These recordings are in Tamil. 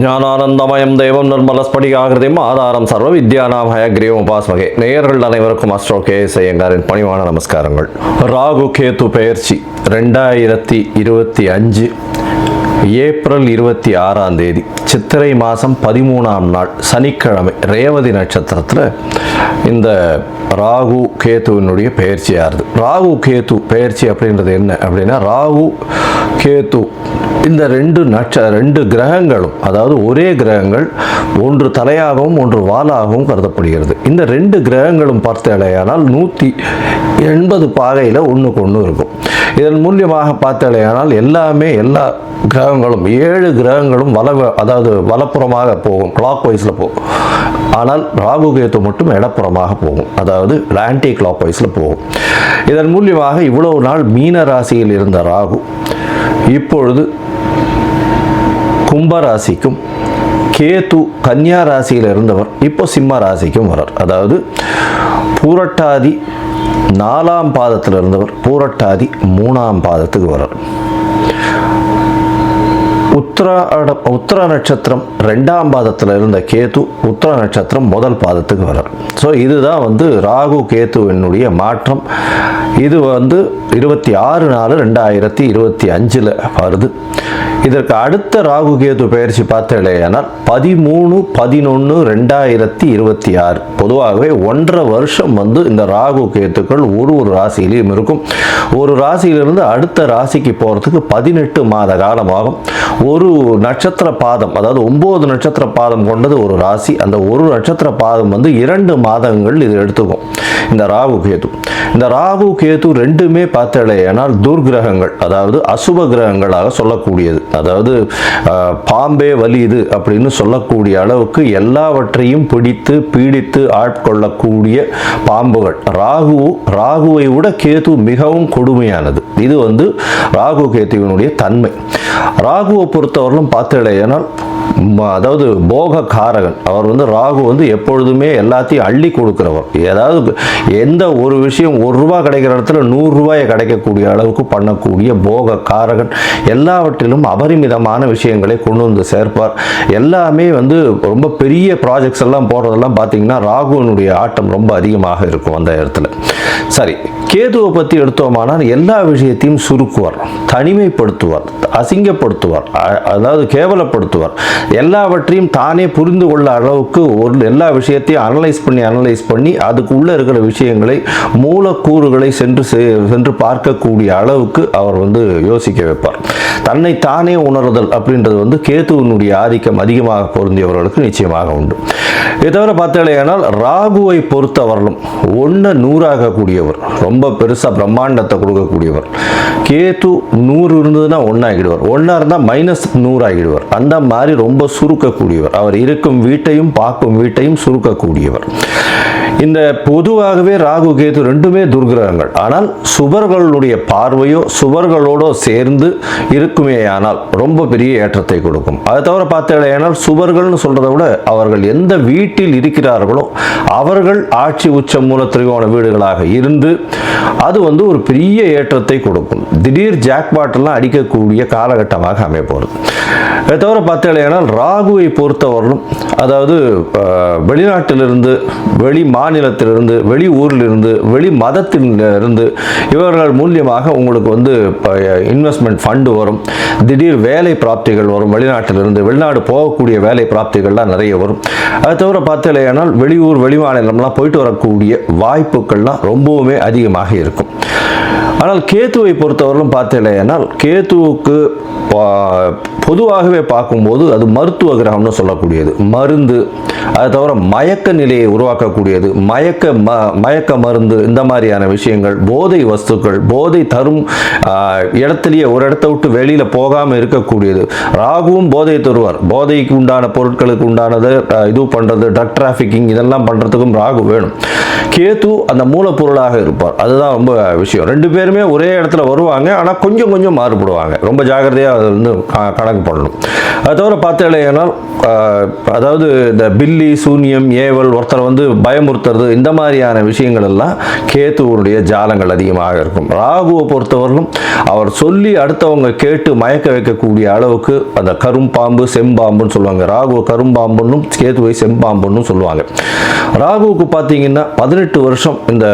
ஞானானந்தமயம் தெய்வம் நிர்மலஸ்படிகாகிருதியும் ஆதாரம் சர்வ வித்யானாம் ஹயக்ரீவம் உபாஸ்மகே. நேயர்கள் அனைவருக்கும் அஸ்ட்ரோ கேஎஸ் ஐயங்காரின் பணிவான நமஸ்காரங்கள். ராகு கேது பெயர்ச்சி 2025 ஏப்ரல் 26 சித்திரை மாதம் 13ஆம் நாள் சனிக்கிழமை ரேவதி நட்சத்திரத்தில் இந்த ராகு கேத்துவினுடைய பெயர்ச்சியாகுது. ராகு கேத்து பெயர்ச்சி அப்படின்றது என்ன அப்படின்னா, ராகு கேத்து இந்த ரெண்டு கிரகங்களும், அதாவது ஒரே கிரகங்கள், ஒன்று தலையாகவும் ஒன்று வாலாகவும் கருதப்படுகிறது. இந்த ரெண்டு கிரகங்களும் பார்த்தாலேயானால் 180 பாகையில் ஒன்றுக்கு ஒன்று இருக்கும். இதன் மூலியமாக பார்த்தாலேயானால் எல்லா கிரகங்களும் 7 கிரகங்களும் அதாவது வலப்புறமாக போகும், கிளாக் வைஸில் போகும். ஆனால் ராகு கேத்து மட்டும் இடப்புறமாக போகும், அதாவது ஆன்டி கிளாக் வைஸில் போகும். இதன் மூலியமாக இவ்வளவு நாள் மீன ராசியில் இருந்த ராகு இப்பொழுது கும்ப ராசிக்கும், கேது கன்னியா ராசியில் இருந்தவர் இப்போ சிம்ம ராசிக்கும் வரார். அதாவது பூரட்டாதி 4ஆம் பாதத்தில் இருந்தவர் பூரட்டாதி 3ஆம் பாதத்துக்கு வரார். உத்திர நட்சத்திரம் 2ஆம் பாதத்தில் இருந்த கேது உத்திர நட்சத்திரம் 1 பாதத்துக்கு வரார். ஸோ இதுதான் ராகு கேத்துவினுடைய மாற்றம். இது 26/4/2025 வருது. இதற்கு அடுத்த ராகு கேது பெயர்ச்சி பார்த்தேனால் 13/11/2026. பொதுவாகவே 1.5 வருஷம் இந்த ராகு கேத்துக்கள் ஒரு ராசியிலையும் இருக்கும். ஒரு ராசியிலிருந்து அடுத்த ராசிக்கு போகிறதுக்கு 18 மாத காலமாகும். ஒரு நட்சத்திர பாதம், அதாவது 9 நட்சத்திர பாதம் கொண்டது ஒரு ராசி. அந்த ஒரு நட்சத்திர பாதம் 2 மாதங்கள் இது எடுத்துக்கும். இந்த ராகு கேது ரெண்டுமே பார்த்தேனால் துர்கிரகங்கள், அதாவது அசுப கிரகங்களாக சொல்லக்கூடியது. அதாவது பாம்பே வலியுது அப்படின்னு சொல்லக்கூடிய அளவுக்கு எல்லாவற்றையும் பிடித்து பீடித்து ஆட்கொள்ளக்கூடிய பாம்புகள். ராகுவை விட கேது மிகவும் கொடுமையானது. இது ராகு கேத்துவினுடைய தன்மை. ராகுவை பொறுத்தவரையிலும் பார்த்தேனால் அதாவது போக காரகன். அவர் ராகு எப்பொழுதுமே எல்லாத்தையும் அள்ளி கொடுக்கிறவர். ஏதாவது எந்த ஒரு விஷயம் ₹1 கிடைக்கிற இடத்துல ₹100 கிடைக்கக்கூடிய அளவுக்கு பண்ணக்கூடிய போக காரகன். எல்லாவற்றிலும் அபரிமிதமான விஷயங்களை கொண்டு சேர்ப்பார். எல்லாமே ரொம்ப பெரிய ப்ராஜெக்ட்ஸ் எல்லாம் போடுறதெல்லாம் பார்த்தீங்கன்னா ராகுனுடைய ஆட்டம் ரொம்ப அதிகமாக இருக்கும் அந்த இடத்துல. சரி, கேதுவை பற்றி எடுத்தோமானால் எல்லா விஷயத்தையும் சுருக்குவார், தனிமைப்படுத்துவார், அசிங்கப்படுத்துவார், அதாவது கேவலப்படுத்துவார். எல்லாவற்றையும் தானே புரிந்து கொள்ள அளவுக்கு எல்லா விஷயத்தையும் அனலைஸ் பண்ணி அதுக்குள்ளே இருக்கிற விஷயங்களை, மூலக்கூறுகளை சென்று பார்க்கக்கூடிய அளவுக்கு அவர் யோசிக்க வைப்பார். தன்னை தானே உணர்தல் அப்படின்றது கேதுவினுடைய ஆதிக்கம் அதிகமாக பொருந்தியவர்களுக்கு நிச்சயமாக உண்டு. இதை தவிர பார்த்தாலேயானால் ராகுவை பொறுத்தவரையிலும் 1 100 ரொம்ப பெருசாக பிரம்மாண்டத்தை கொடுக்கக்கூடியவர். கேது 100 இருந்ததுன்னா 1 ஆகிடுவார், 1 இருந்தால் -100 ஆகிடுவார். அந்த மாதிரி ரொம்ப சுருக்கக்கூடியவர். அவர் இருக்கும் வீட்டையும் பார்க்கும் வீட்டையும் சுருக்கக்கூடியவர். இந்த பொதுவாகவே ராகு கேது ரெண்டுமே துர்கிரகங்கள். ஆனால் சுபர்களுடைய பார்வையோ சுபர்களோடோ சேர்ந்து இருக்குமேயானால் ரொம்ப பெரிய ஏற்றத்தை கொடுக்கும். அதை தவிர பார்த்தேனால் சுபர்கள்னு சொல்றதை விட அவர்கள் எந்த வீட்டில் இருக்கிறார்களோ அவர்கள் ஆட்சி உச்ச மூல திரிகோண வீடுகளாக இருந்து அது ஒரு பெரிய ஏற்றத்தை கொடுக்கும். திடீர் ஜாக்பாட் எல்லாம் அடிக்கக்கூடிய காலகட்டமாக அமைப்போகிறது. அதை தவிர பார்த்தேனால் ராகுவை பொறுத்தவரையிலும், அதாவது வெளிநாட்டிலிருந்து, வெளி மாநிலத்திலிருந்து, வெளி ஊரிலிருந்து, வெளி மதத்திலிருந்து இவர்கள் மூலியமாக உங்களுக்கு இன்வெஸ்ட்மெண்ட் ஃபண்டு வரும். திடீர் வேலை பிராப்திகள் வரும். வெளிநாட்டிலிருந்து வெளிநாடு போகக்கூடிய வேலை பிராப்திகள்லாம் நிறைய வரும். அதை தவிர பார்த்தேனால் வெளியூர் வெளி மாநிலம்லாம் போயிட்டு வரக்கூடிய வாய்ப்புகள்லாம் ரொம்பவுமே அதிகமாக இருக்கும். ஆனால் கேத்துவை பொறுத்தவரையிலும் பார்த்தேனால் கேத்துவுக்கு பொதுவாகவே பார்க்கும்போது அது மருத்துவ கிரகம்னு சொல்லக்கூடியது. மருந்து, அதை தவிர மயக்க நிலையை உருவாக்கக்கூடியது. மயக்க மருந்து, இந்த மாதிரியான விஷயங்கள், போதை வஸ்துக்கள், போதை தரும் இடத்துலையே ஒரு இடத்த விட்டு வெளியில் போகாமல் இருக்கக்கூடியது. ராகுவும் போதை தருவார். போதைக்கு உண்டான பொருட்களுக்கு உண்டானது இது பண்ணுறது, ட்ரக் டிராஃபிக்கிங், இதெல்லாம் பண்ணுறதுக்கும் ராகு வேணும். கேது அந்த மூலப்பொருளாக இருப்பார். அதுதான் ரொம்ப விஷயம். 2 பேர் பேருமே ஒரே இடத்துல வருவாங்க, ஆனால் கொஞ்சம் கொஞ்சம் மாறுபடுவாங்க. ரொம்ப ஜாக்கிரதையாக அதை வந்து கணக்கு பண்ணணும். அது தவிர பார்த்தீங்கன்னா அதாவது இந்த பில்லி சூன்யம் ஏவல் ஒருத்தரை வந்து பயமுறுத்துறது இந்த மாதிரியான விஷயங்கள் எல்லாம் கேத்துவனுடைய ஜாலங்கள் அதிகமாக இருக்கும். ராகுவை பொறுத்தவரையிலும் அவர் சொல்லி அடுத்தவங்க கேட்டு மயக்க வைக்கக்கூடிய அளவுக்கு அந்த கரும்பாம்பு செம்பாம்புன்னு சொல்லுவாங்க. ராகுவை கரும்பாம்புன்னும் கேத்துவை செம்பாம்புன்னு சொல்லுவாங்க. ராகுவுக்கு பார்த்தீங்கன்னா 18 வருஷம் இந்த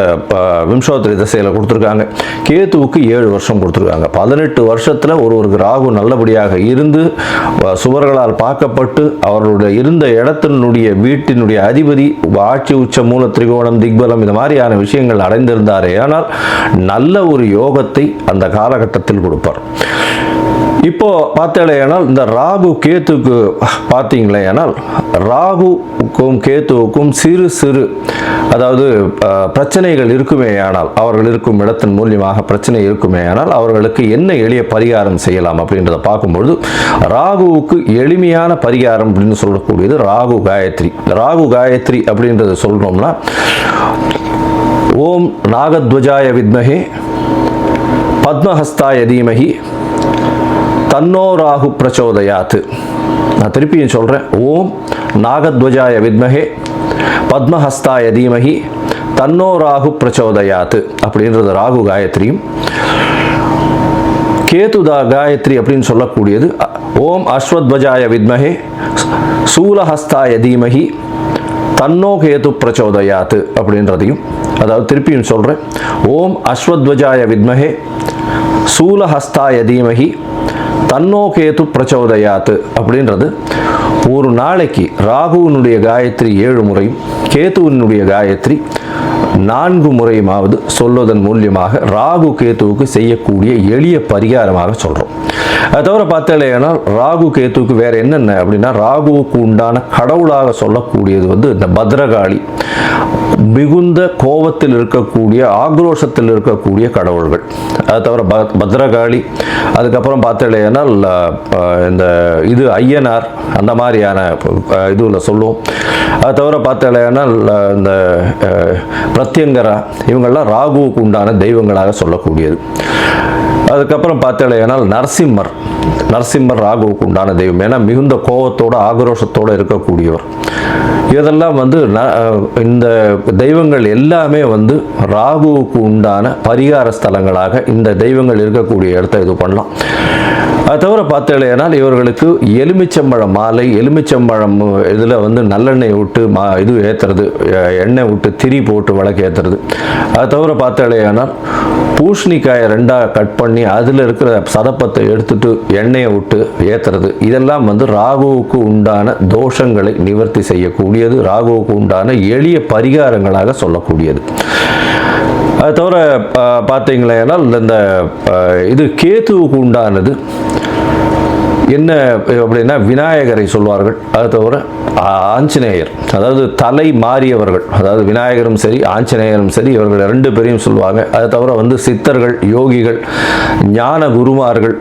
விம்சோத்தரி திசையில் கொடுத்துருக்காங்க. கேத்துவுக்கு 7 வருஷம் கொடுத்துருக்காங்க. 18 வருஷத்தில் ஒருவருக்கு ராகு நல்லபடியாக இருந்து சுவர்களால் பார்க்கப்பட்டு அவர்களுடைய இருந்த இடத்தினுடைய வீட்டினுடைய அதிபதி ஆட்சி உச்ச மூல திரிகோணம் திக்பலம் இந்த மாதிரியான விஷயங்கள் அடைந்திருந்தாரே ஆனால் நல்ல ஒரு யோகத்தை அந்த காலகட்டத்தில் கொடுப்பார். இப்போ பார்த்தேனால் இந்த ராகு கேத்துக்கு பார்த்தீங்களேனால் ராகுக்கும் கேத்துவுக்கும் சிறு சிறு அதாவது பிரச்சனைகள் இருக்குமே ஆனால் அவர்கள் இருக்கும் இடத்தின் மூலியமாக பிரச்சனை இருக்குமே ஆனால் அவர்களுக்கு என்ன எளிய பரிகாரம் செய்யலாம் அப்படின்றத பார்க்கும்பொழுது ராகுவுக்கு எளிமையான பரிகாரம் அப்படின்னு சொல்லக்கூடியது ராகு காயத்ரி. ராகு காயத்ரி அப்படின்றத சொல்றோம்னா ஓம் நாகத்வஜாய வித்மஹே பத்மஹஸ்தாய தீமஹி தன்னோ ராகு பிரச்சோதயாத். நான் திருப்பியும் சொல்கிறேன். ஓம் நாகத்வஜாய வித்மஹே பத்மஹஸ்தாய தீமஹி தன்னோ ராகு பிரச்சோதயாத் அப்படின்றது ராகு காயத்ரியும். கேதுதா காயத்ரி அப்படின்னு சொல்லக்கூடியது ஓம் அஸ்வத்வஜாய வித்மஹே சூலஹஸ்தாய தீமஹி தன்னோ கேது பிரச்சோதயாத் அப்படின்றதையும், அதாவது திருப்பியும் சொல்கிறேன். ஓம் அஸ்வத்வஜாய வித்மஹே சூலஹஸ்தாய தீமஹி தன்னோ கேது பிரச்சோதயாத் அப்படின்றது ஒரு நாளைக்கு ராகுவினுடைய காயத்ரி 7 முறையும் கேதுவினுடைய காயத்ரி 4 முறையுமாவது சொல்வதன் மூலியமாக ராகு கேத்துவுக்கு செய்யக்கூடிய எளிய பரிகாரமாக சொல்கிறோம். அது தவிர பார்த்தேன்னா ராகு கேத்துவுக்கு வேறு என்னென்ன அப்படின்னா ராகுவுக்கு உண்டான கடவுளாக சொல்லக்கூடியது வந்து இந்த பத்ரகாளி, மிகுந்த கோபத்தில் இருக்கக்கூடிய ஆக்ரோஷத்தில் இருக்கக்கூடிய கடவுள்கள். அது தவிர பத்ரகாளி, அதுக்கப்புறம் பார்த்தேன்னா இந்த இது ஐயனார் அந்த மாதிரியான இதுவில் சொல்லுவோம். அது தவிர பார்த்தேன்னா இந்த பிரத்யங்கரா இவங்கள்லாம் ராகுவுக்கு உண்டான தெய்வங்களாக சொல்லக்கூடியது. அதுக்கப்புறம் பார்த்தேனால் நரசிம்மர் ராகுவுக்கு உண்டான தெய்வம். ஏன்னா மிகுந்த கோபத்தோடு ஆக்ரோஷத்தோடு இருக்கக்கூடியவர். இதெல்லாம் வந்து இந்த தெய்வங்கள் எல்லாமே வந்து ராகுவுக்கு உண்டான பரிகார ஸ்தலங்களாக இந்த தெய்வங்கள் இருக்கக்கூடிய இடத்த இது பண்ணலாம். அது தவிர பார்த்தேனால் இவர்களுக்கு எலுமிச்சம்பழம் மாலை, எலுமிச்சம்பழம் இதில் வந்து நல்லெண்ணெய் விட்டு இது ஏற்றுறது, எண்ணெய் விட்டு திரி போட்டு விளக்கு ஏற்றுறது. அது தவிர பார்த்தேனால் பூசணிக்காயை 2ஆக கட் பண்ணி அதில் இருக்கிற சதப்பத்தை எடுத்துட்டு எண்ணெயை விட்டு ஏற்றுறது. இதெல்லாம் வந்து ராகுவுக்கு உண்டான தோஷங்களை நிவர்த்தி செய்யக்கூடியது, ராகுவுக்கு உண்டான எளிய பரிகாரங்களாக சொல்லக்கூடியது. அது தவிர பார்த்தீங்களேனா இந்த இது கேத்துவுக்கு உண்டானது என்ன அப்படின்னா விநாயகரை சொல்வார்கள். அது தவிர ஆஞ்சநேயர், அதாவது தலை மாறியவர்கள், அதாவது விநாயகரும் சரி ஆஞ்சநேயரும் சரி இவர்கள் 2 பேரையும் சொல்லுவாங்க. அது தவிர வந்து சித்தர்கள், யோகிகள், ஞான குருமார்கள்,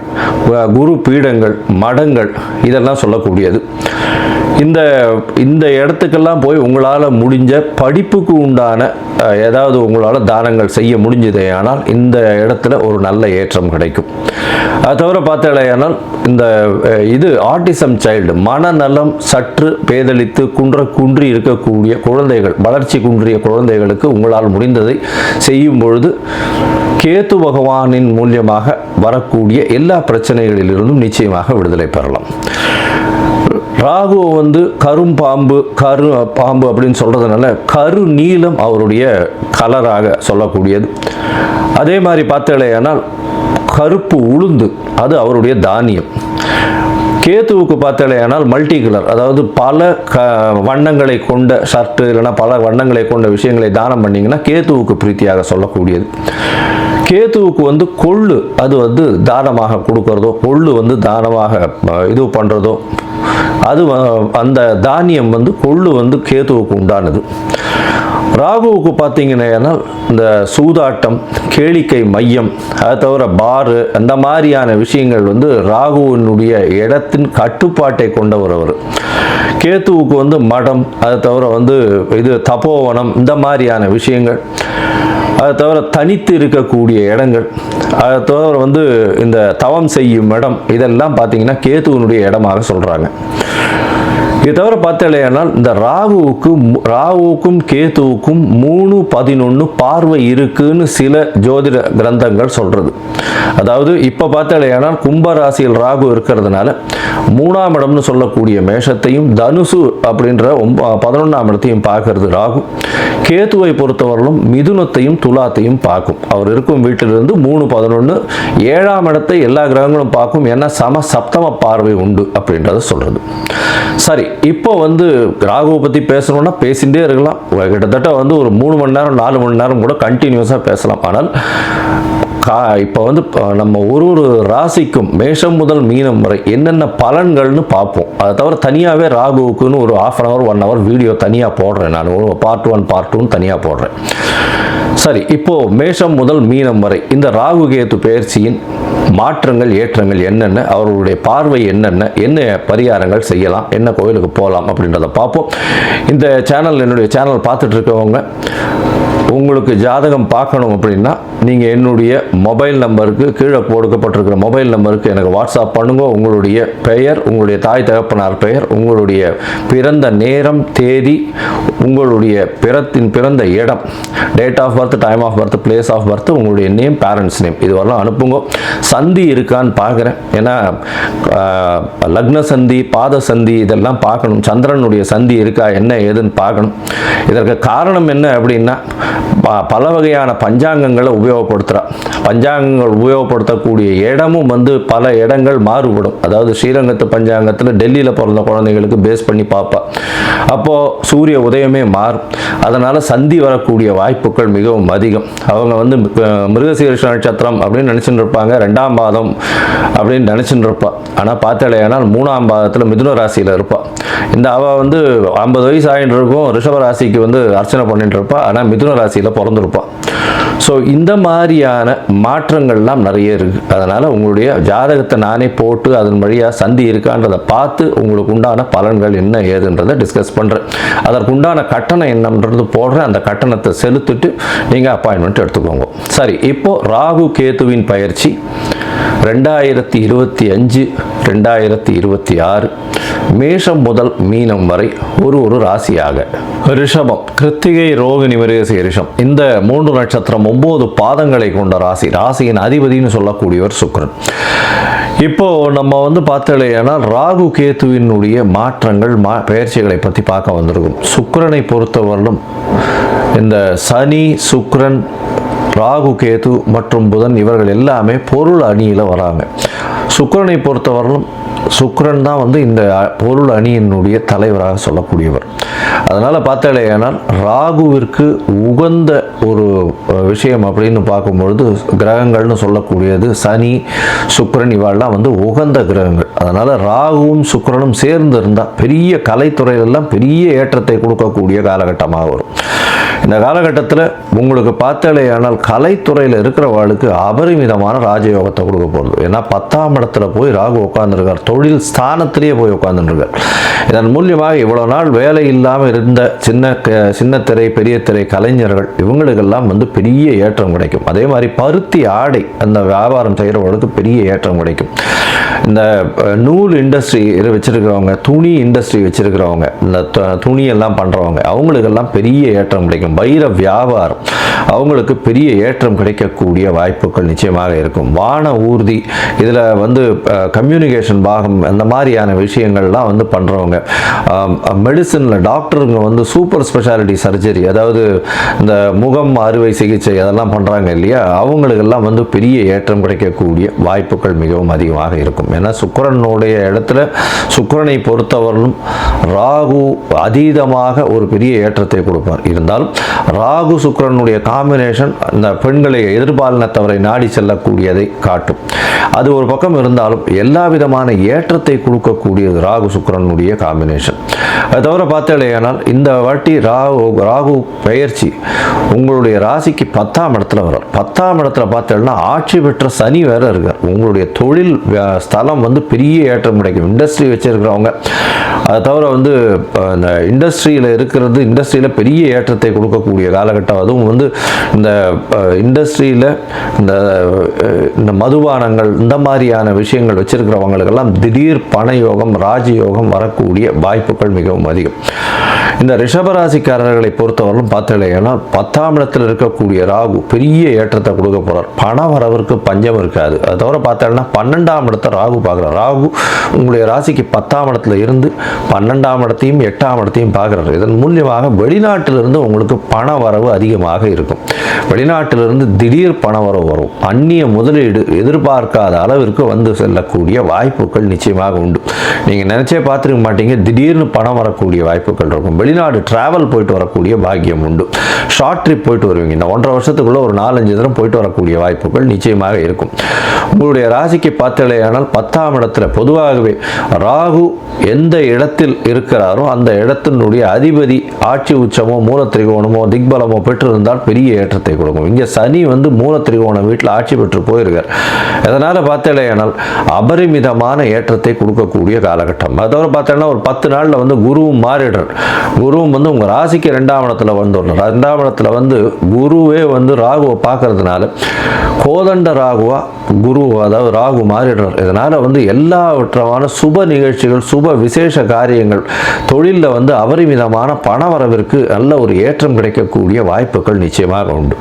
குரு பீடங்கள், மடங்கள் இதெல்லாம் சொல்லக்கூடியது. இந்த இடத்துக்கெல்லாம் போய் உங்களால் முடிஞ்ச படிப்புக்கு உண்டான ஏதாவது உங்களால் தானங்கள் செய்ய முடிஞ்சதே ஆனால் இந்த இடத்துல ஒரு நல்ல ஏற்றம் கிடைக்கும். அது தவிர பார்த்தேனால் இந்த இது ஆட்டிசம் சைல்டு, மனநலம் சற்று பேதலித்து குன்றி இருக்கக்கூடிய குழந்தைகள், வளர்ச்சி குன்றிய குழந்தைகளுக்கு உங்களால் முடிந்ததை செய்யும் பொழுது கேத்து பகவானின் மூலியமாக வரக்கூடிய எல்லா பிரச்சனைகளிலிருந்தும் நிச்சயமாக விடுதலை பெறலாம். ராகு வந்து பாம்பு அப்படின்னு சொல்றதுனால கரு நீலம் அவருடைய கலராக சொல்லக்கூடியது. அதே மாதிரி பார்த்தேனால் கருப்பு உளுந்து அது அவருடைய தானியம். கேத்துவுக்கு பார்த்தேனால் மல்டி கலர், அதாவது பல வண்ணங்களை கொண்ட ஷர்ட்டு இல்லைன்னா பல வண்ணங்களை கொண்ட விஷயங்களை தானம் பண்ணிங்கன்னா கேத்துவுக்கு பிரீத்தியாக சொல்லக்கூடியது. கேத்துவுக்கு வந்து கொள்ளு அது வந்து தானமாக கொடுக்கறதோ, கொள்ளு வந்து தானமாக இது பண்ணுறதோ, அது அந்த தானியம் வந்து கொள்ளு வந்து கேத்துவுக்கு உண்டானது. ராகுவுக்கு பார்த்தீங்கன்னா இந்த சூதாட்டம், கேளிக்கை மையம், அதை தவிர பாரு அந்த மாதிரியான விஷயங்கள் வந்து ராகுவினுடைய இடத்தின் கட்டுப்பாட்டை கொண்டவர் அவர். கேத்துவுக்கு வந்து மடம், அதை தவிர வந்து இது தபோவனம் இந்த மாதிரியான விஷயங்கள். அதை தவிர தனித்து இருக்கக்கூடிய இடங்கள், அதை தவிர வந்து இந்த தவம் செய்யும் இடம், இதெல்லாம் பார்த்தீங்கன்னா கேதுவனுடைய இடமாக சொல்கிறாங்க. இது தவிர பார்த்தலையானால் இந்த ராகுவுக்கும் கேதுவுக்கும் 3-11 பார்வை இருக்குன்னு சில ஜோதிட கிரந்தங்கள் சொல்கிறது. அதாவது இப்போ பார்த்தலையானால் கும்பராசியில் ராகு இருக்கிறதுனால 3ஆம் இடம்னு சொல்லக்கூடிய மேஷத்தையும் தனுசு அப்படின்ற 11ஆம் இடத்தையும் பார்க்கறது ராகு. கேதுவை பொறுத்தவரையிலும் மிதுனத்தையும் துலாத்தையும் பார்க்கும். அவர் இருக்கும் வீட்டிலிருந்து 3-11 7ஆம் இடத்தை எல்லா கிரகங்களும் பார்க்கும். ஏன்னா சப்தம பார்வை உண்டு அப்படின்றத சொல்கிறது. சரி, இப்போ வந்து ராகுவை பற்றி பேசணும்னா பேசிகிட்டே இருக்கலாம். கிட்டத்தட்ட வந்து ஒரு 3 மணி நேரம் 4 மணி நேரம் கூட கண்டினியூஸாக பேசலாம். ஆனால் இப்போ வந்து நம்ம ஒரு ராசிக்கும் மேஷம் முதல் மீனம் வரை என்னென்ன பலன்கள்னு பார்ப்போம். அதை தவிர தனியாகவே ராகுவுக்குன்னு ஒரு 1/2 hour 1 hour வீடியோ தனியாக போடுறேன். நான் பார்ட் 1 பார்ட் 2 தனியாக போடுறேன். சரி, இப்போ மேஷம் முதல் மீனம் வரை இந்த ராகு கேது பெயர்ச்சியின் மாற்றங்கள் ஏற்றங்கள் என்னென்ன, அவர்களுடைய பார்வை என்னென்ன, என்ன பரிகாரங்கள் செய்யலாம், என்ன கோயிலுக்கு போகலாம் அப்படின்றத பார்ப்போம். இந்த சேனல், என்னுடைய சேனல் பார்த்துட்டு இருக்கவங்க உங்களுக்கு ஜாதகம் பார்க்கணும் அப்படின்னா நீங்கள் என்னுடைய மொபைல் நம்பருக்கு, கீழே கொடுக்கப்பட்டிருக்கிற மொபைல் நம்பருக்கு எனக்கு வாட்ஸ்அப் பண்ணுங்க. உங்களுடைய பெயர், உங்களுடைய தாய் தகப்பனார் பெயர், உங்களுடைய பிறந்த நேரம், தேதி, உங்களுடைய பிறந்த இடம், date of birth, time of birth, place of birth, உங்களுடைய நேம், பேரண்ட்ஸ் நேம், இதுவரெல்லாம் அனுப்புங்க. சந்தி இருக்கான்னு பார்க்குறேன். ஏன்னா லக்ன சந்தி, பாத சந்தி இதெல்லாம் பார்க்கணும். சந்திரனுடைய சந்தி இருக்கா, என்ன ஏதுன்னு பார்க்கணும். இதற்கு காரணம் என்ன அப்படின்னா பல வகையான பஞ்சாங்கங்களை உபயோகப்படுத்துகிறா. பஞ்சாங்கங்கள் உபயோகப்படுத்தக்கூடிய இடமும் வந்து பல இடங்கள் மாறுபடும். அதாவது ஸ்ரீரங்கத்து பஞ்சாங்கத்தில் டெல்லியில் பிறந்த குழந்தைங்களுக்கு பேஸ் பண்ணி பார்ப்பா. அப்போது சூரிய உதயமே மாறும். அதனால் சந்தி வரக்கூடிய வாய்ப்புகள் மிகவும் அதிகம். அவங்க வந்து மிருகசீரிஷ நட்சத்திரம் அப்படின்னு நினச்சிட்டு இருப்பாங்க, 2ஆம் பாதம் அப்படின்னு நினச்சிட்டு இருப்பாள். ஆனால் பார்த்தாலேயானால் 3ஆம் பாதத்தில் மிதுன ராசியில் இருப்பாள். இந்த அவள் வந்து 50 வயசு ஆகிட்டு இருக்கும், ரிஷப ராசிக்கு வந்து அர்ச்சனை பண்ணிட்டு இருப்பாள். ஆனால் மிதுன ராசியில் பிறந்திருப்பாள். ஸோ இந்த மாதிரியான மாற்றங்கள்லாம் நிறைய இருக்குது. அதனால் உங்களுடைய ஜாதகத்தை நானே போட்டு அதன் வழியாக சந்தி இருக்கான்றதை பார்த்து உங்களுக்கு உண்டான பலன்கள் என்ன ஏதுன்றதை டிஸ்கஸ் பண்ணுறேன். அதற்குண்டான கட்டணம் என்னன்றது போடுறேன். அந்த கட்டணத்தை செலுத்திட்டு நீங்கள் அப்பாயின்மெண்ட் எடுத்துக்கோங்க. சரி, இப்போது ராகு கேதுவின் பயிற்சி 2025-2026 மேஷம் முதல் மீனம் வரை ஒரு ராசியாக. ரிஷபம், கிருத்திகை, ரோகிணி, மிருகசீரிஷம் இந்த 3 நட்சத்திரம் 9 பாதங்களை கொண்ட ராசி. ராசியின் அதிபதினு சொல்லக்கூடியவர் சுக்கிரன். இப்போ நம்ம வந்து பார்த்தலையானா ராகு கேதுவினுடைய மாற்றங்கள் பெயர்ச்சிகளை பற்றி பார்க்க வந்திருக்கும். சுக்கிரனை பொறுத்தவரையிலும் இந்த சனி, சுக்கிரன், ராகு கேது மற்றும் புதன் இவர்கள் எல்லாமே பொருள் அணியில் வராங்க. சுக்கிரனை பொறுத்தவரையிலும் சுக்கிரன் தான் வந்து இந்த பொருள் அணியினுடைய தலைவராக சொல்லக்கூடியவர். அதனால் பார்த்தாலேயானால் ராகுவிற்கு உகந்த ஒரு விஷயம் அப்படின்னு பார்க்கும்பொழுது கிரகங்கள்னு சொல்லக்கூடியது சனி, சுக்கிரன் இவாள்லாம் வந்து உகந்த கிரகங்கள். அதனால் ராகுவும் சுக்கிரனும் சேர்ந்து இருந்தால் பெரிய கலைத்துறையிலெல்லாம் பெரிய ஏற்றத்தை கொடுக்கக்கூடிய காலகட்டமாக வரும். இந்த காலகட்டத்தில் உங்களுக்கு பார்த்தாலேயானால் கலைத்துறையில் இருக்கிறவாளுக்கு அபரிமிதமான ராஜயோகத்தை கொடுக்க போகிறது. ஏன்னா 10ஆம் இடத்துல போய் ராகு உட்கார்ந்துருக்கார், தொழில் ஸ்தானத்திலேயே போய் உட்கார்ந்துருக்கார். இதன் மூலியமாக இவ்வளோ நாள் வேலை இல்லாமல் இருந்த சின்ன திரை, பெரிய திரை கலைஞர்கள் இவங்களுக்கெல்லாம் வந்து பெரிய ஏற்றம் கிடைக்கும். அதே மாதிரி பருத்தி ஆடை அந்த வியாபாரம் செய்கிறவங்களுக்கு பெரிய ஏற்றம் கிடைக்கும். இந்த நூல் இண்டஸ்ட்ரி வச்சுருக்கிறவங்க, துணி இண்டஸ்ட்ரி வச்சுருக்கிறவங்க, இந்த துணியெல்லாம் பண்ணுறவங்க அவங்களுக்கெல்லாம் பெரிய ஏற்றம் கிடைக்கும். வைர வியாபாரம் அவங்களுக்கு பெரிய ஏற்றம் கிடைக்கக்கூடிய வாய்ப்புகள் நிச்சயமாக இருக்கும். வான ஊர்தி இதில் வந்து கம்யூனிகேஷன் பாகம் அந்த மாதிரியான விஷயங்கள்லாம் வந்து பண்ணுறவங்க, மெடிசனில் டாக்டருங்க வந்து சூப்பர் ஸ்பெஷாலிட்டி சர்ஜரி, அதாவது இந்த முகம் அறுவை சிகிச்சை அதெல்லாம் பண்ணுறாங்க இல்லையா, அவங்களுக்கெல்லாம் வந்து பெரிய ஏற்றம் கிடைக்கக்கூடிய வாய்ப்புகள் மிகவும் அதிகமாக இருக்கும். ஏன்னா சுக்கிரனுடைய இடத்துல சுக்கிரனை பொறுத்தவரையிலும் ராகு அதீதமாக ஒரு பெரிய ஏற்றத்தை கொடுப்பார். இருந்தாலும் ராகு சுக்கிரனுடைய காம்பினேஷன் இந்த பெண்களை எதிர்பாலினத்தவரை நாடி செல்லக்கூடியதை காட்டும். அது ஒரு பக்கம் இருந்தாலும் எல்லா விதமான ஏற்றத்தை கொடுக்கக்கூடியது ராகு சுக்கிரனுடைய காம்பினேஷன். அதை தவிர பார்த்தாலேயானால் இந்த வாட்டி ராகு பெயர்ச்சி உங்களுடைய ராசிக்கு 10ஆம் இடத்துல வர்றார். 10ஆம் இடத்துல பார்த்தேன்னா ஆட்சி பெற்ற சனி வேற இருக்கார். உங்களுடைய தொழில் ஸ்தலம் வந்து பெரிய ஏற்றம் கிடைக்கும். இண்டஸ்ட்ரி வச்சிருக்கிறவங்க, அதை தவிர வந்து இந்த இண்டஸ்ட்ரியில் இருக்கிறது, இண்டஸ்ட்ரியில் பெரிய ஏற்றத்தை கொடுக்க கொடுக்கக்கூடிய காலகட்டம். அதுவும் வந்து இந்த இண்டஸ்ட்ரியில் இந்த மதுபானங்கள் இந்த மாதிரியான விஷயங்கள் வச்சிருக்கிறவங்களுக்கெல்லாம் திடீர் பணயோகம் ராஜயோகம் வரக்கூடிய வாய்ப்புகள் மிகவும் அதிகம். இந்த ரிஷபராசிக்காரர்களை பொறுத்தவரைக்கும் பார்த்தீங்கன்னா 10ஆம் இடத்தில் இருக்கக்கூடிய ராகு பெரிய ஏற்றத்தை கொடுக்க போகிறார். பண வரவிற்கு பஞ்சம் இருக்காது. அது தவிர பார்த்தீங்கன்னா 12ஆம் இடத்தை ராகு பார்க்குறார். ராகு உங்களுடைய ராசிக்கு 10ஆம் இடத்துல இருந்து 12ஆம் இடத்தையும் 8ஆம் இடத்தையும் பார்க்குறாரு. இதன் மூலியமாக வெளிநாட்டிலிருந்து உங்களுக்கு பண வரவு அதிகமாக இருக்கும். வெளிநாட்டிலிருந்து திடீர் பண வரவு வரும். அந்நிய முதலீடு எதிர்பார்க்காத அளவிற்கு வந்து செல்லக்கூடிய வாய்ப்புகள் நிச்சயமாக உண்டு. நீங்கள் நினைச்சே பார்த்துருக்க மாட்டீங்க, திடீர்னு பணம் வரக்கூடிய வாய்ப்புகள் இருக்கும். வெளிநாடு டிராவல் போயிட்டு வரக்கூடிய பாக்கியம் உண்டு. ஷார்ட் ட்ரிப் போயிட்டு வருவீங்க. இந்த 1.5 வருஷத்துக்குள்ள ஒரு 4-5 தரம் போயிட்டு வரக்கூடிய வாய்ப்புகள் நிச்சயமாக இருக்கும். உங்களுடைய ராசிக்கு பார்த்தலையானால் 10ஆம் இடத்துல பொதுவாகவே ராகு எந்த இடத்தில் இருக்கிறாரோ அந்த இடத்தினுடைய அதிபதி ஆட்சி உச்சமோ மூலத்திரிகோணமோ திக்பலமோ பெற்றிருந்தால் பெரிய ஏற்றத்தை கொடுக்கும். இங்கே சனி வந்து மூலத்திரிகோணம் வீட்டில் ஆட்சி பெற்று போயிருக்கார். அதனால் பார்த்தலையானால் அபரிமிதமான ஏற்றத்தை கொடுக்கக்கூடிய காலகட்டம். அதோட பார்த்தோன்னா ஒரு 10 நாளில் வந்து குருவும் மாறிடுறார். குருவும் வந்து உங்கள் ராசிக்கு 2ஆம் இடத்துல வந்துடுறார். 2ஆம் இடத்துல வந்து குருவே வந்து ராகுவை பார்க்கறதுனால கோதண்ட ராகுவா குரு, அதாவது ராகு மாறிடுறார். இதனால் வந்து எல்லாவற்றமான சுப நிகழ்ச்சிகள் சுப விசேஷ காரியங்கள் தொழிலில் வந்து அபரிமிதமான பண வரவிற்கு நல்ல ஒரு ஏற்றம் கிடைக்கக்கூடிய வாய்ப்புகள் நிச்சயமாக உண்டு.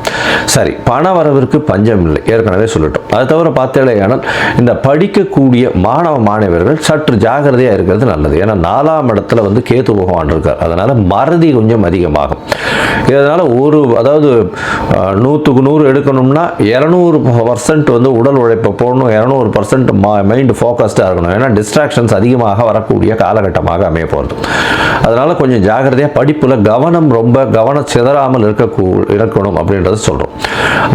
சரி, பண வரவிற்கு பஞ்சம் இல்லை, ஏற்கனவே சொல்லிட்டோம். அது தவிர பார்த்தேனால் இந்த படிக்கக்கூடிய மாணவ மாணவர்கள் சற்று ஜாகிரதையாக இருக்கிறது நல்லது. ஏன்னா 4ஆம் இடத்துல வந்து கேது பகவான் இருக்கார். அதனால் மறதி கொஞ்சம் அதிகமாகும். இதனால் அதாவது 100க்கு 100 எடுக்கணும்னா 200% வந்து உடல் உழைப்பை போடணும், 200% மைண்ட் ஃபோக்கஸ்டாக இருக்கணும். ஏன்னா டிஸ்ட்ராக்ஷன்ஸ் அதிகமாக வரக்கூடிய காலகட்டமாக அமைய போகிறது. அதனால் கொஞ்சம் ஜாகிரதையாக படிப்பில் ரொம்ப கவனம் சிதறாமல் இருக்கணும் அப்படின்றத சொல்கிறோம்.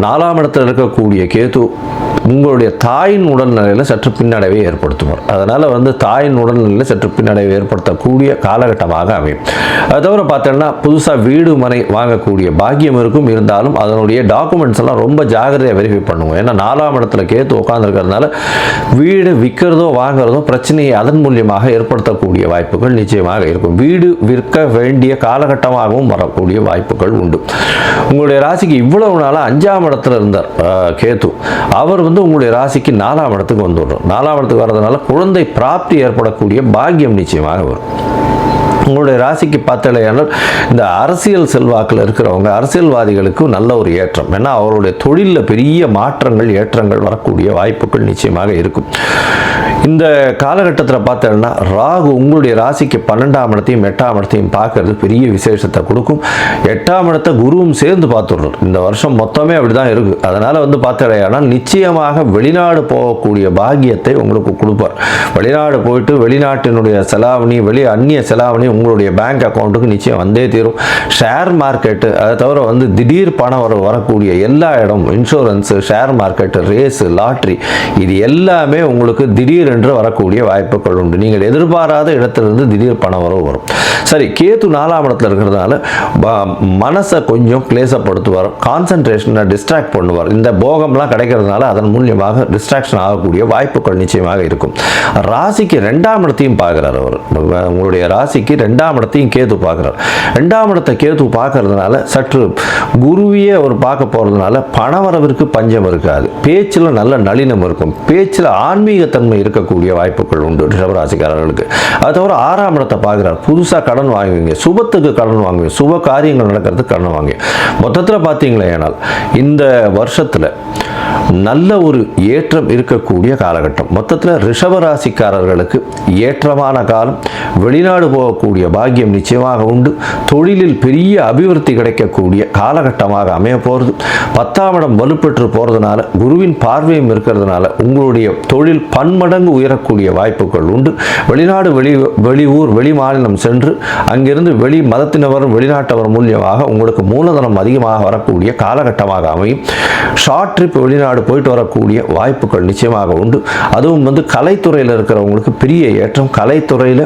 4ஆம் இடத்தில் இருக்கக்கூடிய கேது உங்களுடைய தாயின் உடல்நிலையில் சற்று பின்னடைவை ஏற்படுத்துவார். அதனால் வந்து தாயின் உடல்நிலையில் சற்று பின்னடைவை ஏற்படுத்தக்கூடிய காலகட்டமாக அமையும். அது தவிர பார்த்தோன்னா புதுசாக வீடு மனை வாங்கக்கூடிய பாக்கியம் இருக்கும். இருந்தாலும் அதனுடைய டாக்குமெண்ட்ஸ் எல்லாம் ரொம்ப ஜாகிரதையாக வெரிஃபை பண்ணுவோம். ஏன்னா 4ஆம் இடத்துல கேத்து உட்காந்துருக்கிறதுனால வீடு விற்கிறதோ வாங்குறதோ பிரச்சனையை அதன் மூலியமாக ஏற்படுத்தக்கூடிய வாய்ப்புகள் நிச்சயமாக இருக்கும். வீடு விற்க வேண்டிய காலகட்டமாகவும் வரக்கூடிய வாய்ப்புகள் உண்டு. உங்களுடைய ராசிக்கு இவ்வளவு நாளாக 5ஆம் இடத்துல இருந்தார் கேத்து. அவர் வந்து உங்களுடைய ராசிக்கு 4ஆம் இடத்துக்கு வந்துடுறோம். 4ஆம் இடத்துக்கு வர்றதுனால குழந்தை பிராப்தி ஏற்படக்கூடிய பாக்கியம் நிச்சயமாக வரும். உங்களுடைய ராசிக்கு பார்த்தலையானால் இந்த அரசியல் செல்வாக்கில் இருக்கிறவங்க அரசியல்வாதிகளுக்கு நல்ல ஒரு ஏற்றம். ஏன்னா அவருடைய தொழிலில் பெரிய மாற்றங்கள் ஏற்றங்கள் வரக்கூடிய வாய்ப்புகள் நிச்சயமாக இருக்கும். இந்த காலகட்டத்தில் பார்த்தோம்னா ராகு உங்களுடைய ராசிக்கு 12ஆம் இடத்தையும் 8ஆம் இடத்தையும் பார்க்கறது பெரிய விசேஷத்தை கொடுக்கும். 8ஆம் இடத்தை குருவும் சேர்ந்து பார்த்துடுறோம். இந்த வருஷம் மொத்தமே அப்படி தான் இருக்குது. அதனால் வந்து பார்த்தலையானால் நிச்சயமாக வெளிநாடு போகக்கூடிய பாக்கியத்தை உங்களுக்கு கொடுப்பார். வெளிநாடு போயிட்டு வெளிநாட்டினுடைய செலாவணி அந்நிய செலாவணி உங்களுடைய பேங்க் அக்கௌண்ட்டுக்கு நிச்சயம் வந்தே தீரும். ஷேர் மார்க்கெட்டு, அதை தவிர வந்து திடீர் பணம் வரக்கூடிய எல்லா இடம், insurance, share market, race, lottery, இது எல்லாமே உங்களுக்கு திடீர் என்று வரக்கூடிய வாய்ப்புகள் உண்டு. நீங்கள் எதிர்பாராத இடத்திலிருந்து திடீர் பணம் வரும். சரி, கேத்து 4ஆம் இடத்துல இருக்கிறதுனால மனசை கொஞ்சம் கிளேசப்படுத்துவார். கான்சன்ட்ரேஷனை டிஸ்ட்ராக்ட் பண்ணுவார். இந்த போகம்லாம் கிடைக்கிறதுனால அதன் மூலியமாக டிஸ்ட்ராக்ஷன் ஆகக்கூடிய வாய்ப்புகள் நிச்சயமாக இருக்கும். ராசிக்கு 2ஆம் இடத்தையும் பார்க்குறார் அவர். உங்களுடைய ராசிக்கு 2ஆம் இடத்தையும் கேது பார்க்குறார். 2ஆம் இடத்தை கேது பார்க்கறதுனால சற்று குருவியே அவர் பார்க்க போகிறதுனால பணவரவிற்கு பஞ்சம் இருக்காது. பேச்சில் நல்ல நளினம் இருக்கும். பேச்சில் ஆன்மீகத்தன்மை இருக்கக்கூடிய வாய்ப்புகள் உண்டு ரிஷபராசிக்காரர்களுக்கு. அது தவிர 6ஆம் இடத்தை பார்க்குறார். புதுசாக கடன் வாங்குவீங்க, சுபத்துக்கு கடன் வாங்குவீங்க, சுப காரியங்கள் நடக்கிறதுக்கு கடன் வாங்குவீங்க. மொத்தத்தில் பார்த்தீங்களே, ஆனால் இந்த வருஷத்தில் நல்ல ஒரு ஏற்றம் இருக்கக்கூடிய காலகட்டம். மொத்தத்தில் ரிஷபராசிக்காரர்களுக்கு ஏற்றமான காலம். வெளிநாடு போகக்கூடிய பாக்கியம் நிச்சயமாக உண்டு. தொழிலில் பெரிய அபிவிருத்தி கிடைக்கக்கூடிய காலகட்டமாக அமைய போகிறது. 10ஆம் இடம் வலுப்பெற்று போகிறதுனால குருவின் பார்வையும் இருக்கிறதுனால உங்களுடைய தொழில் பன்மடங்கு உயரக்கூடிய வாய்ப்புகள் உண்டு. வெளிநாடு வெளியூர் வெளி மாநிலம் சென்று அங்கிருந்து வெளி மதத்தினவர் வெளிநாட்டவர் மூலியமாக உங்களுக்கு மூலதனம் அதிகமாக வரக்கூடிய காலகட்டமாக அமையும். ஷார்ட் ட்ரிப் வெளிநாடு போயிட்டு வரக்கூடிய வாய்ப்புகள் நிச்சயமாக உண்டு. அதுவும் வந்து கலைத்துறையில் இருக்கிறவங்களுக்கு பெரிய ஏற்றம். கலைத்துறையில்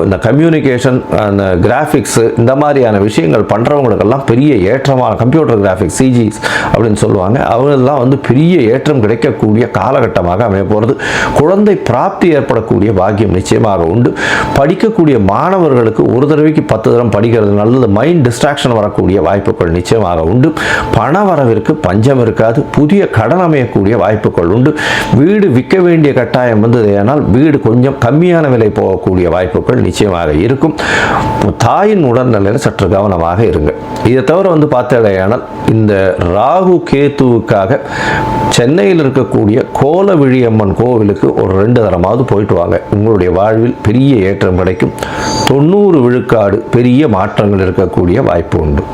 இந்த கம்யூனிகேஷன், அந்த கிராஃபிக்ஸ், இந்த மாதிரியான விஷயங்கள் பண்ணுறவங்களுக்கெல்லாம் பெரிய ஏற்றமான கம்ப்யூட்டர் கிராஃபிக்ஸ் சிஜிஸ் அப்படின்னு சொல்லுவாங்க, அவங்களெல்லாம் வந்து பெரிய ஏற்றம் கிடைக்கக்கூடிய காலகட்டமாக அமைய போகிறது. குழந்தை பிராப்தி ஏற்படக்கூடிய பாக்கியம் நிச்சயமாக உண்டு. படிக்கக்கூடிய மாணவர்களுக்கு ஒரு தடவைக்கு 10 தரம் படிக்கிறது நல்லது. மைண்ட் டிஸ்ட்ராக்ஷன் வரக்கூடிய வாய்ப்புகள் நிச்சயமாக உண்டு. பண வரவிற்கு பஞ்சம் இருக்காது. புதிய கடன் அமையக்கூடிய வாய்ப்புகள் உண்டு. வீடு விற்க வேண்டிய கட்டாயம் வந்தது, ஆனால் வீடு கொஞ்சம் கம்மியான விலை போகக்கூடிய வாய்ப்புகள் நிச்சயமாக இருக்கும். தாயின் உடல்நிலையில் சற்று கவனமாக இருங்க. இதை தவிர வந்து பார்த்தேனால் இந்த ராகு கேத்துவுக்காக சென்னையில் இருக்கக்கூடிய கோலவிழியம்மன் கோவிலுக்கு ஒரு 2 தரமாவது போயிட்டு வாங்க. உங்களுடைய வாழ்வில் பெரிய ஏற்றம் கிடைக்கும். 90 விழுக்காடு பெரிய மாற்றங்கள் இருக்கக்கூடிய வாய்ப்பு உண்டு.